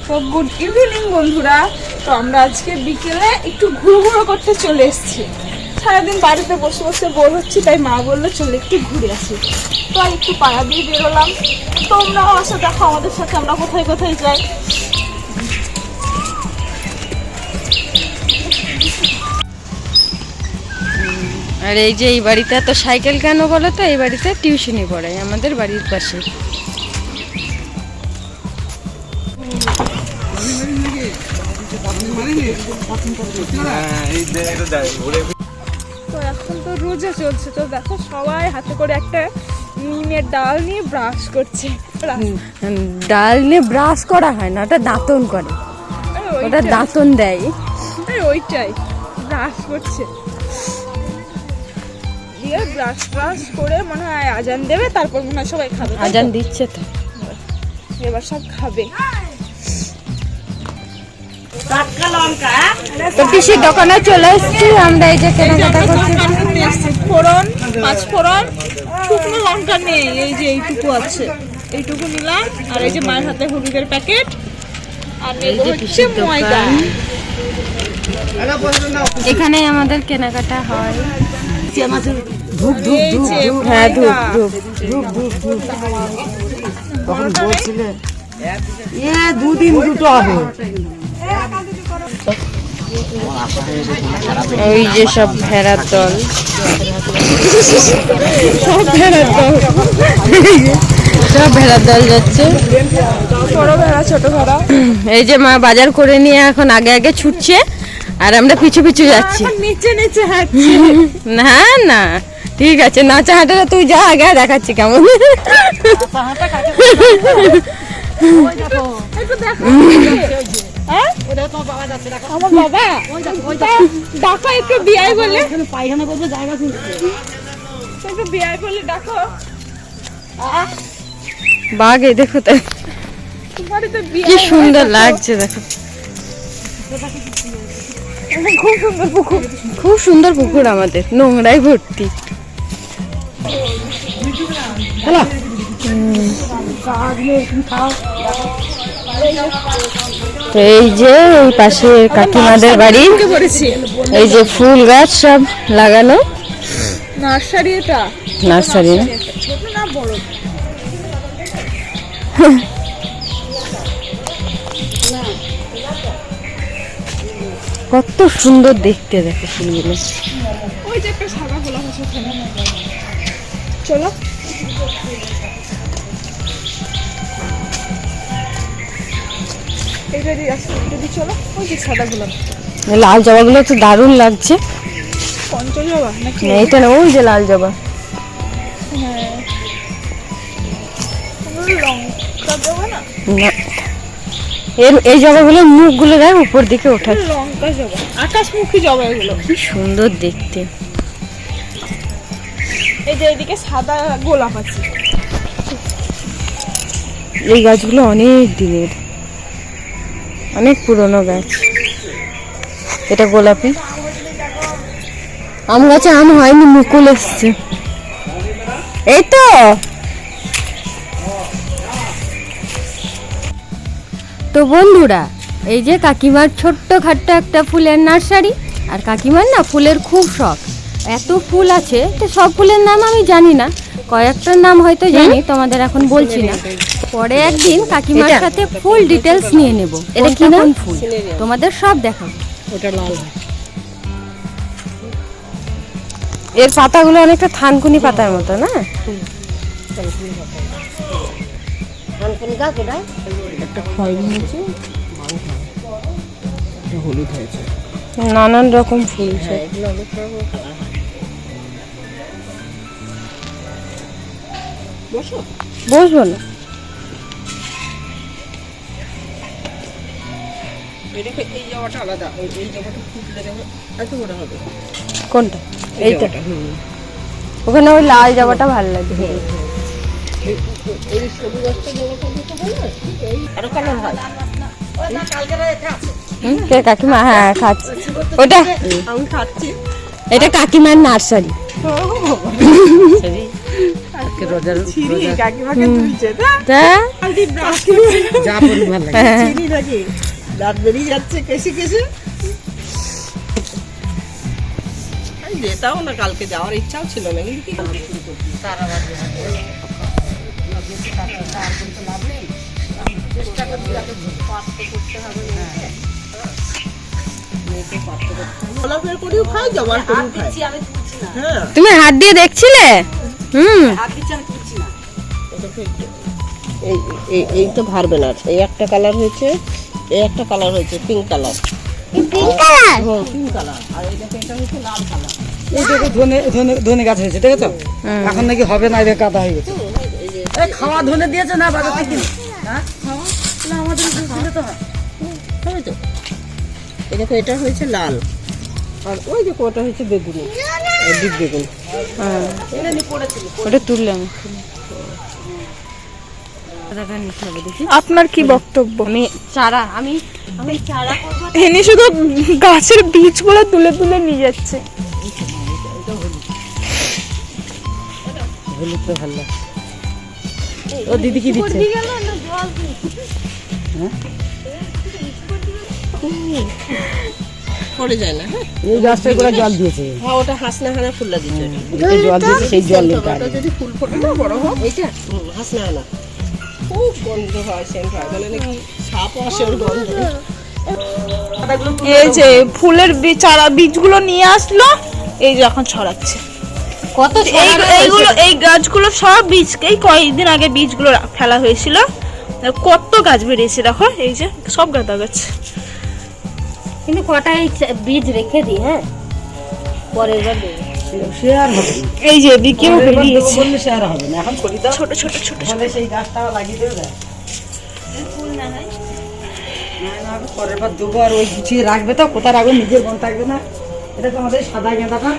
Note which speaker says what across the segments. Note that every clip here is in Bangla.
Speaker 1: তো গুড ইভিনিং বন্ধুরা। তো আমরা আজকে বিকেলে একটু ঘুরঘুরো করতে চলে এসেছি। সারাদিন বাড়িতে বসে বসে বোর হচ্ছি, তাই মা বললো চলে একটু ঘুরে আসি। তো একটু পাড়া দিয়ে বেরোলাম। তোমরাও আসো, দেখো আমাদের সাথে আমরা কোথায় কোথায় যাই।
Speaker 2: আর এই যে এই বাড়িতে এত সাইকেল কেন বলো তো? এই বাড়িতে টিউশনই পড়ায় আমাদের বাড়ির পাশে।
Speaker 1: তো এখন তো রোজা চলছে, তো দেখো সবাই হাতে করে একটা নিমের ডাল নিয়ে ব্রাশ করছে।
Speaker 2: ডাল নিয়ে ব্রাশ করা হয় না, ওটা দাঁতন করে, ওটা দাঁতন দেয়।
Speaker 1: ওইটাই ব্রাশ করছে, দিয়ে ব্রাশ ব্রাশ করে মনে হয় আজান দেবে, তারপর মনে হয় সবাই খাবে।
Speaker 2: আজান দিচ্ছে তো,
Speaker 1: এবার সব খাবে।
Speaker 2: তো পিসির দোকানে চলে এসেছি আমরা। এই যে কেনাকাটা করছি,
Speaker 1: ফোড়ন, পাঁচ ফোড়ন, শুকনো লঙ্কা নেই, এই যে এইটুকু আছে, এইটুকু নিলাম। আর এই যে মায়ের হাতে হলুদের প্যাকেট, আর
Speaker 2: এই যে পিসির দোকান। এখানে আমাদের কেনাকাটা হয়। হ্যাঁ, ধূপ ধূপ
Speaker 3: তখন বলছিলে দুদিন দুটো হবে।
Speaker 2: ওই যে সব ভেড়ার দল, সব ভেড়ার দল, সব ভেড়ার দল যাচ্ছে,
Speaker 1: বড় ভেড়া ছোট ভেড়া।
Speaker 2: এই যে মা বাজার করে নিয়ে এখন আগে আগে ছুটছে, আর আমরা পিছু পিছু যাচ্ছি।
Speaker 1: নিচে নিচে হাঁটছে।
Speaker 2: না না, ঠিক আছে, নাচা হাঁটাটা তুই যা, আগে দেখাচ্ছি কেমন।
Speaker 1: আমার বাবা ডাকো একটু বিয়াই বলে,
Speaker 3: পায়খানা করবে জায়গা
Speaker 1: একটু বিয়াই বলে ডাকো।
Speaker 2: বাঘ, এই দেখো তাই কি সুন্দর লাগছে, দেখো
Speaker 1: খুব সুন্দর পুকুর,
Speaker 2: খুব সুন্দর পুকুর আমাদের, নোংরাই ভর্তি। এই যে এই পাশে কাকিমাদের বাড়ি, এই যে ফুল গাছ সব লাগানো,
Speaker 1: নার্সারি। এটা
Speaker 2: নার্সারি না,
Speaker 1: ছোট না বড়?
Speaker 2: কত সুন্দর দেখতে, দেখো ফুলগুলো।
Speaker 1: ওই যে একটা সাদা গোলাপ আছে ওখানে, চলো। এইটা দিয়ে আসো, যদি চলো। ওই যে সাদা গোলাপ,
Speaker 2: লাল জবাগুলো তো দারুণ লাগছে।
Speaker 1: পঞ্চজবা নাকি?
Speaker 2: না, এটা না, ওই যে লাল জবা।
Speaker 1: হ্যাঁ, লঙ্কা জবা না?
Speaker 2: না, এই জবাগুলো মুখগুলো দেখ উপর দিকে ওঠা,
Speaker 1: লঙ্কা জবা, আকাশমুখী জবা এগুলো।
Speaker 2: কি সুন্দর দেখতে।
Speaker 1: এই যে এইদিকে সাদা গোলাপ আছে।
Speaker 2: এই গাছগুলো অনেক দিনের, অনেক পুরনো গাছ। এটা গোলাপি। আম গাছে আম হয়নি, মুকুল এসছে। এই তো তো বন্ধুরা, এই যে কাকিমার ছোট্ট খাট্ট একটা ফুলের নার্সারি। আর কাকিমার না ফুলের খুব শখ, এত ফুল আছে, তো সব ফুলের নাম আমি জানি না, কয়েকটার নাম হয়তো জানি, তোমাদের এখন বলছি না। পরে একদিন কাকিমার সাথে ফুল ডিটেলস নিয়ে নেব, এটা কি নাম ফুল তোমাদের সব দেখাবো।
Speaker 3: ওটা লাল,
Speaker 2: এর পাতাগুলো অনেকটা থানকুনি পাতার মতো না?
Speaker 3: একটা খয়েরি হয়েছে, হলুদ হয়েছে,
Speaker 2: নানান রকম ফুল। বসবো না,
Speaker 3: এই জায়গাটা আলাদা, এই জায়গাটা ফুটলে দেখো এত বড় হবে।
Speaker 2: কোনটা? এইটা, ওখানে ওই লাল জবাটা ভালো লাগে।
Speaker 3: এই সবুজ গাছটা জায়গাটা দিতে হবে, আরো কালার হয়।
Speaker 2: কে কাকিমা? হ্যাঁ খাচ্ছি ওটা,
Speaker 1: আমি খাচ্ছি।
Speaker 2: এটা কাকিমার নার্সারি।
Speaker 3: আজকে রোজার
Speaker 1: চিনি কাকিমাকে তুলছে না
Speaker 2: তা
Speaker 3: যা পরিমাণ লাগে চিনি নাকি দাঁত বেরিয়ে যাচ্ছে কেসে কেসে আমি যেতাও না, কালকে যাওয়ার ইচ্ছাও ছিল না, কিন্তু কি করবো, তারা বাজে চেষ্টা করছি পাত্র করতে হবে মেয়েকে পাত্র করতে গোলাপের করেও খাই, জবার করেও খাই। হ্যাঁ
Speaker 2: তুমি হাত দিয়ে দেখছিলে?
Speaker 3: এই তো ভারবে না, এই একটা কালার হয়েছে, এই একটা কালার হয়েছে পিঙ্ক কালার, পিঙ্ক কালার, আর এই দেখো এটা হচ্ছে লাল কালার।
Speaker 4: এই দেখো ধনে গাছ হয়েছে, ঠিক আছে? এখন নাকি হবে না, এবার কাদা হয়ে গেছে। এই খাওয়া ধনে দিয়েছে না বাজার থেকে? হ্যাঁ খাওয়া না, আমাদের দিলে তো হয়।
Speaker 3: হবে তো। এই দেখো এটা হয়েছে লাল, আর ওই দেখো ওটা হচ্ছে বেগুনি, ডিপ বেগুন।
Speaker 2: ওটা তুললাম।
Speaker 1: আপনার কি বক্তব্য?
Speaker 2: আমি চারা করবো।
Speaker 1: এনে শুধু গাছের বীজগুলো তুলে তুলে নিয়ে যাচ্ছে।
Speaker 4: হলুদ তো ভালো লাগে। ও দিদি কি দিচ্ছে?
Speaker 3: পড়ে যায় না। হ্যাঁ
Speaker 4: এই গাছটায় করে জল দিয়েছে।
Speaker 3: হ্যাঁ ওটা হাসনা হানা ফুল্লা দিচ্ছে,
Speaker 4: জল দিয়েছে, সেই জল
Speaker 3: ওটা যদি ফুল ফোটে না বড় হোক, এইটা হাসনা হানা খুব গন্ধ হয়, সেন্ট হয়, মানে নাকি সাপ আসে ওর গন্ধ।
Speaker 1: এই যে ফুলের চারা বীজগুলো নিয়ে আসলো, এই যে এখন ছড়াচ্ছে।
Speaker 2: কত
Speaker 1: এই গাছগুলো সব বীজ, এই কয়েকদিন আগে বীজগুলো ফেলা হয়েছিল, কত গাছ বেরিয়েছে দেখো, এই যে সব গাঁদা গাছ।
Speaker 2: কিন্তু কটাই বীজ রেখে দিই, হ্যাঁ পরের বার দেবো।
Speaker 4: শেয়ার হবে না।
Speaker 1: এই যে এদিকেও বেরিয়েছে
Speaker 4: বললে শেয়ার হবে না, এখন করি দাও।
Speaker 1: ছোট ছোট ছোট।
Speaker 4: তাহলে সেই গাছটা লাগিয়ে দেবে না, আমি পরের বার দেবো। আর ওই গুছিয়ে রাখবে তো, কোথায় রাখবে নিজের মন থাকবে না। এটা তো আমাদের সাদা গেঁদাটা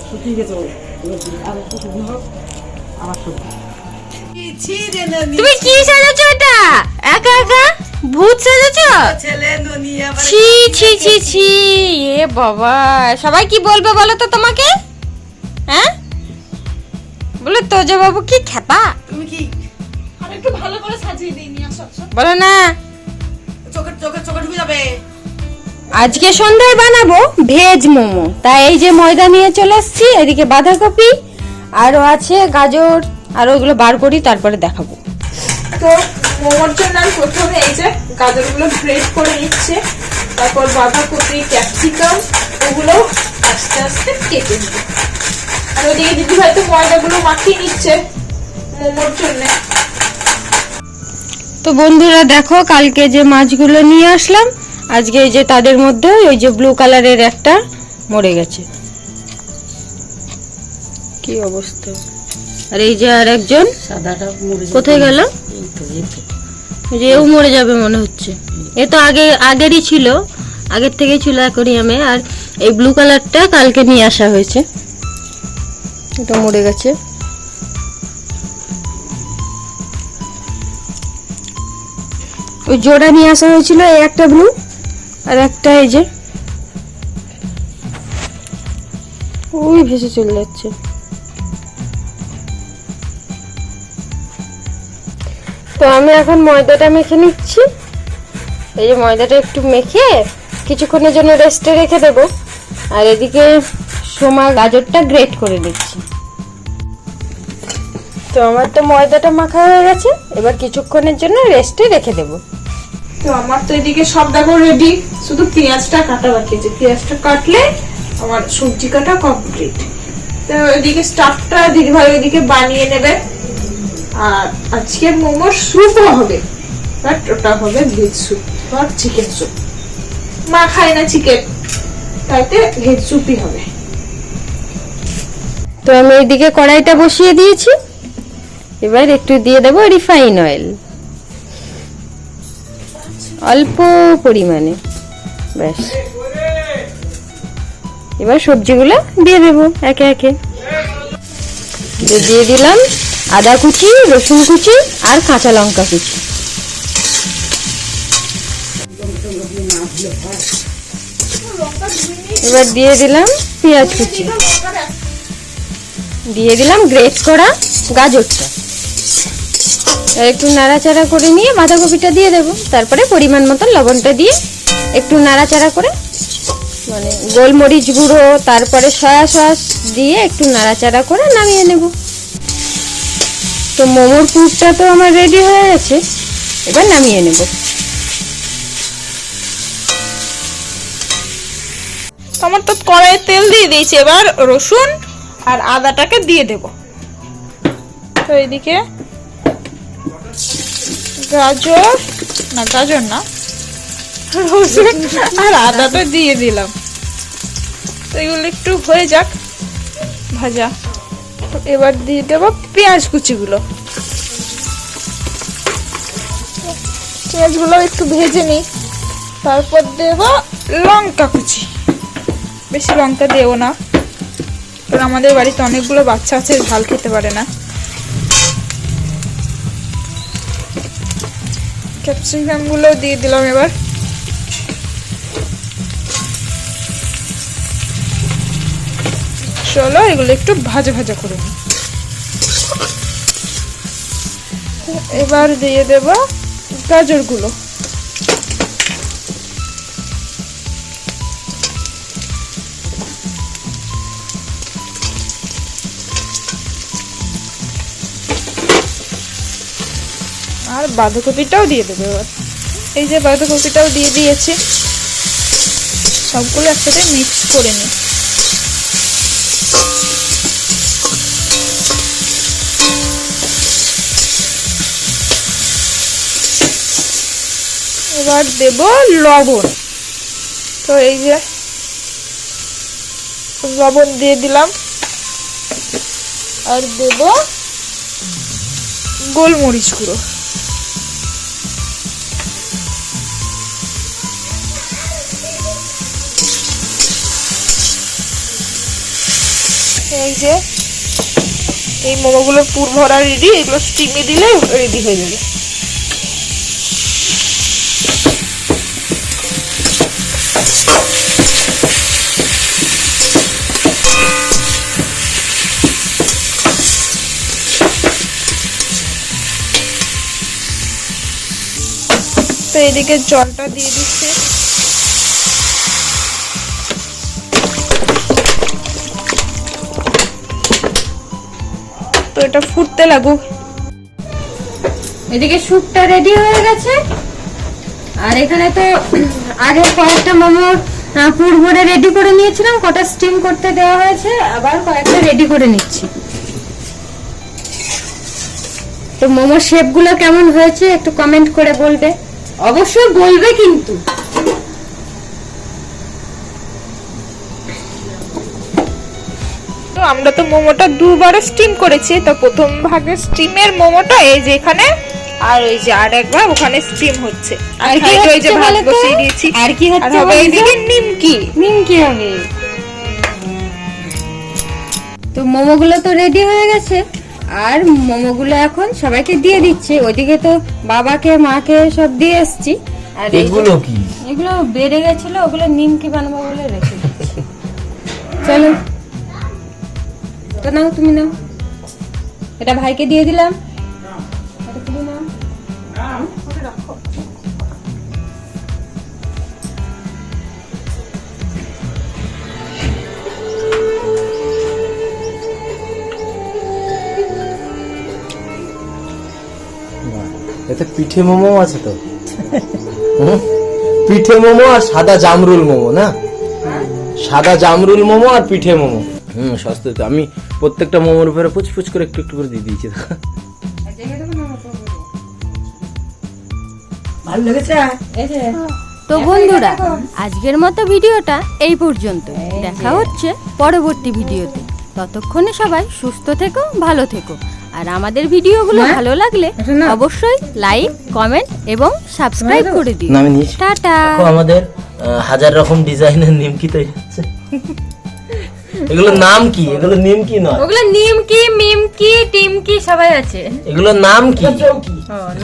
Speaker 4: শুকিয়ে গেছে, আর একটু শুকনো হোক আবার শুকনো।
Speaker 2: তুমি কি সাজাচ্ছ এটা? একা একা ভূত সাজাচ্ছ? ছি ছি ছি ছি, এ বাবা, সবাই কি বলবে বলো তো তোমাকে? হ্যাঁ বলো তোজো বাবু কি খেপা,
Speaker 4: তুমি কি
Speaker 1: আর একটু ভালো করে সাজিয়ে দিই, নিয়ে আসো।
Speaker 2: বলো না।
Speaker 4: চোখে ঢুকে যাবে।
Speaker 2: আজকে সন্ধ্যায় বানাবো ভেজ মোমো, তাই এই যে ময়দা নিয়ে চলে এসেছি, এদিকে বাঁধাকপি আরো আছে গাজর, আর ওইগুলো বার করি তারপরে দেখাবো।
Speaker 1: তো মোমোর জন্য আমি প্রথমে এই যে গাজরগুলো গ্রেট করে নিচ্ছে, তারপর বাঁধাকপি, ক্যাপসিকাম ওগুলো আস্তে আস্তে কেটে নেব। আর ওইদিকে দিদি হয়তো ময়দাগুলো মাখিয়ে নিচ্ছে মোমোর জন্য।
Speaker 2: তো বন্ধুরা দেখো, কালকে যে মাছগুলো নিয়ে আসলাম, আজকে এই যে তাদের মধ্যে ওই যে ব্লু কালারের একটা মরে গেছে, কি অবস্থা। আর এই যে আর একজন
Speaker 4: সাদাটা মরে যাবে।
Speaker 2: কোথায় গেল? এই যে এও মরে যাবে মনে হচ্ছে। এ তো আগেরই ছিল, আগের থেকেই ছিল অ্যাকোরিয়ামে। আর এই ব্লু কালারটা কালকে নিয়ে আসা হয়েছে, এটা মরে গেছে। ওই জোড়া নিয়ে আসা হয়েছিল, এই একটা ব্লু আর একটা এই যে ওই ভেসে চলে যাচ্ছে। তো আমি এখন ময়দাটা মেখে নিচ্ছি। এই যে ময়দাটা একটু মেখে কিছুক্ষণের জন্য রেস্টে রেখে দেব। আর এদিকে সোমা গাজরটা গ্রেট করে নিচ্ছি। তো আমার তো ময়দাটা মাখা হয়ে গেছে, এবার কিছুক্ষণের জন্য রেস্টে রেখে দেব।
Speaker 1: তো আমার তো এদিকে সব দেখো রেডি, শুধু পেঁয়াজটা কাটা বাকি আছে। পেঁয়াজটা কাটলে আমার সবজি কাটা কমপ্লিট। তো এদিকে স্টাফটা দিদিভাই ওইদিকে বানিয়ে নেবে। আর আজকে মোমোর স্যুপও হবে, বাট ওটা হবে ভেজ স্যুপ আর চিকেন স্যুপ। মা খায় না চিকেন, তাইতে ভেজ স্যুপই হবে।
Speaker 2: তো আমি এইদিকে কড়াইটা বসিয়ে দিয়েছি, এবার একটু দিয়ে দেবো রিফাইন অয়েল, অল্প পরিমাণে, ব্যাস। এবার সবজিগুলো দিয়ে দেবো একে একে। দিয়ে দিলাম আদা কুচি, রসুন কুচি আর কাঁচা লঙ্কা কুচি। এবার দিয়ে দিলাম পেঁয়াজ কুচি। দিয়ে দিলাম গ্রেট করা গাজরটা। আর একটু নাড়াচাড়া করে নিয়ে বাঁধাকপিটা দিয়ে দেবো। তারপরে পরিমাণ মতো লবণটা দিয়ে একটু নাড়াচাড়া করে মানে গোলমরিচ গুঁড়ো তারপরে সয়া সস দিয়ে একটু নাড়াচাড়া করে নামিয়ে নেব। তো মোমোর পুরটা তো আমার রেডি হয়ে গেছে, এবার নামিয়ে নেব।
Speaker 1: আমার তো কড়াইয়ে তেল দিয়ে দিয়েছি, এবার রসুন আর আদাটাকে দিয়ে দেব। তো এইদিকে গাজর না রসুন আর আদাটা দিয়ে দিলাম। তো এগুলো একটু হয়ে যাক ভাজা। তো এবার দিয়ে দেবো পেঁয়াজ কুচিগুলো। পেঁয়াজগুলো একটু ভেজে নিই, তারপর দেব লঙ্কা কুচি। বেশি লঙ্কা দেবো না, কারণ আমাদের বাড়িতে অনেকগুলো বাচ্চা আছে, ঝাল খেতে পারে না। ক্যাপসিকাম গুলো দিয়ে দিলাম। এবার চলো এগুলো একটু ভাজা ভাজা করে নিই। এবার দিয়ে দেব গাজরগুলো। আর বাঁধাকপিটাও দিয়ে দেবো। এবার এই যে বাঁধাকপিটাও দিয়ে দিয়েছি, সবগুলো একসাথে মিক্স করে নিই। এবার দেব লবণ। তো এই যে লবণ দিয়ে দিলাম, আর দেব গোলমরিচ গুঁড়ো। এই যে এই মোমোগুলোর পুর ভরা রেডি, এগুলো স্টিমে দিলে রেডি হয়ে যাবে। তো এদিকে জলটা দিয়ে দিচ্ছি। তো এটা ফুটতে লাগুক।
Speaker 2: এদিকে স্যুপটা রেডি হয়ে গেছে, আর এখানে তো আগে কয়েকটা মোমোর পুর ভরে রেডি করে নিয়েছিলাম, কটা স্টিম করতে দেওয়া হয়েছে, আবার কয়েকটা রেডি করে নিচ্ছি। তো মোমোর শেপগুলো কেমন হয়েছে একটু কমেন্ট করে বলবে, অবশ্যই বলবে কিন্তু।
Speaker 1: তো আমরা তো মোমোটা দুবার স্টিম করেছি। তো প্রথম ভাগে স্টিমের মোমোটা এই যে এখানে, আর ওই যে আর একবার ওখানে স্টিম হচ্ছে। আর
Speaker 2: কি
Speaker 1: ওই যে
Speaker 2: হচ্ছে
Speaker 1: ভাত
Speaker 2: বলো তো?
Speaker 1: বসিয়ে দিয়েছি।
Speaker 2: আর কি হচ্ছে
Speaker 1: আর হবে
Speaker 2: বলো তো?
Speaker 1: এইদিকে নিমকি।
Speaker 2: নিমকি হবে। তো মোমোগুলো তো রেডি হয়ে গেছে, আর মোমোগুলো এখন সবাইকে দিয়ে দিচ্ছে। ওইদিকে তো বাবাকে মাকে সব দিয়ে এসছি। আর
Speaker 5: এগুলো কি?
Speaker 2: এগুলো বেড়ে গেছিল, ওগুলো নিমকি বানাবো বলে রেখে দিচ্ছি। চলো তো নাও, তুমি নাও, এটা ভাইকে দিয়ে দিলাম। এটা তুমি নাও।
Speaker 5: এতে পিঠে মোমো আছে তো। হুম? পিঠে মোমো আর সাদা জামরুল মোমো না, সাদা জামরুল মোমো আর পিঠে মোমো। সস্তাতে আমি প্রত্যেকটা মোমোর উপরে পুচপুচ করে একটু একটু করে দিয়ে দিয়েছি।
Speaker 4: ভালো লেগেছে?
Speaker 2: তো বন্ধুরা, আজকের মতো ভিডিওটা এই পর্যন্ত। দেখা হচ্ছে পরবর্তী ভিডিওতে। ততক্ষণে সবাই সুস্থ থেকো, ভালো থেকো। আর আমাদের ভিডিওগুলো ভালো লাগলে অবশ্যই লাইক, কমেন্ট এবং সাবস্ক্রাইব করে দিও।
Speaker 5: না আমি নিয়েছি।
Speaker 2: টাটা।
Speaker 5: দেখো আমাদের হাজার রকম ডিজাইনের নিমকি তৈরি হচ্ছে। এগুলোর নাম কি? এগুলো নিমকি নয়,
Speaker 2: ওগুলো নিমকি, মিমকি, টিমকি সবাই আছে।
Speaker 5: এগুলোর নাম কি?
Speaker 4: চৌকি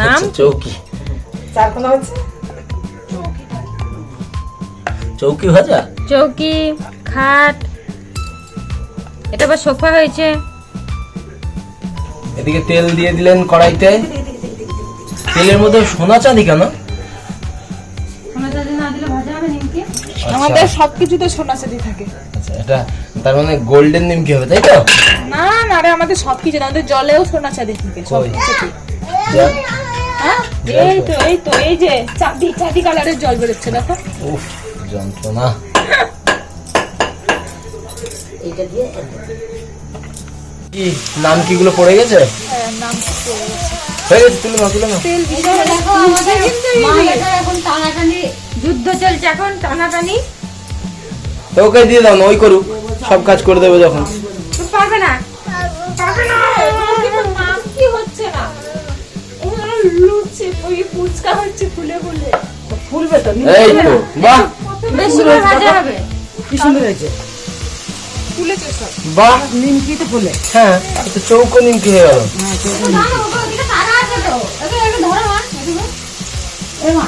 Speaker 2: নাম
Speaker 5: আচ্ছা, চৌকি।
Speaker 4: চারকোনা হচ্ছে
Speaker 5: চৌকি ভাজা,
Speaker 2: চৌকি, খাট, এটা আবার সোফা হয়েছে।
Speaker 5: এদিকে তেল দিয়ে দিলেন কড়াইতে। তেলের মধ্যে সোনা চাঁদি কেন?
Speaker 2: না দিলে ভাজা হবে নিমকি।
Speaker 1: আমাদের সবকিছুতে সোনা চাঁদি থাকে।
Speaker 5: আচ্ছা, এটা তার মানে গোল্ডেন নিমকি হবে, তাই তো?
Speaker 1: না না রে, আমাদের সবকিছু, আমাদের জলেও সোনা চাঁদি থাকে সবকিছুতে।
Speaker 5: যাক,
Speaker 1: হ্যাঁ, এই তো এই যে চাঁদি চাঁদি কালারের জল বেরোচ্ছে দেখো।
Speaker 5: উফ, যন্ত্রণা।
Speaker 3: এইটা দিয়ে
Speaker 5: কি নাম কি গুলো পড়ে গেছে?
Speaker 1: হ্যাঁ, নাম তো পড়ে গেছে।
Speaker 5: হয়ে গেছে, তুলে নাও, তুলে নাও।
Speaker 1: তেল
Speaker 2: দেখো আমাদের মা-মেয়েটার এখন টানাটানি যুদ্ধ চলছে, এখন টানাটানি।
Speaker 5: তো ওকে দিয়ে দাও না, ওই করুক, সব কাজ করে দেবে যখন।
Speaker 2: তো পারবে না।
Speaker 1: নাম কি হচ্ছে না, লুচি ওই ফুচকা হচ্ছে ফুলে ফুলে।
Speaker 3: ফুলবে তো,
Speaker 5: এই তো, বাহ
Speaker 2: বেশ সুন্দর ভাজা হবে।
Speaker 3: কি সুন্দর হয়েছে।
Speaker 1: ফুলেছে সব।
Speaker 5: বাহ,
Speaker 3: নিমকি তো ফুলে।
Speaker 5: হ্যাঁ, তো চৌকো নিমকি হয়ে গেল।
Speaker 2: ওদিকে তারা আছে তো, একে ধরো মা, এদিকে।
Speaker 3: এ মা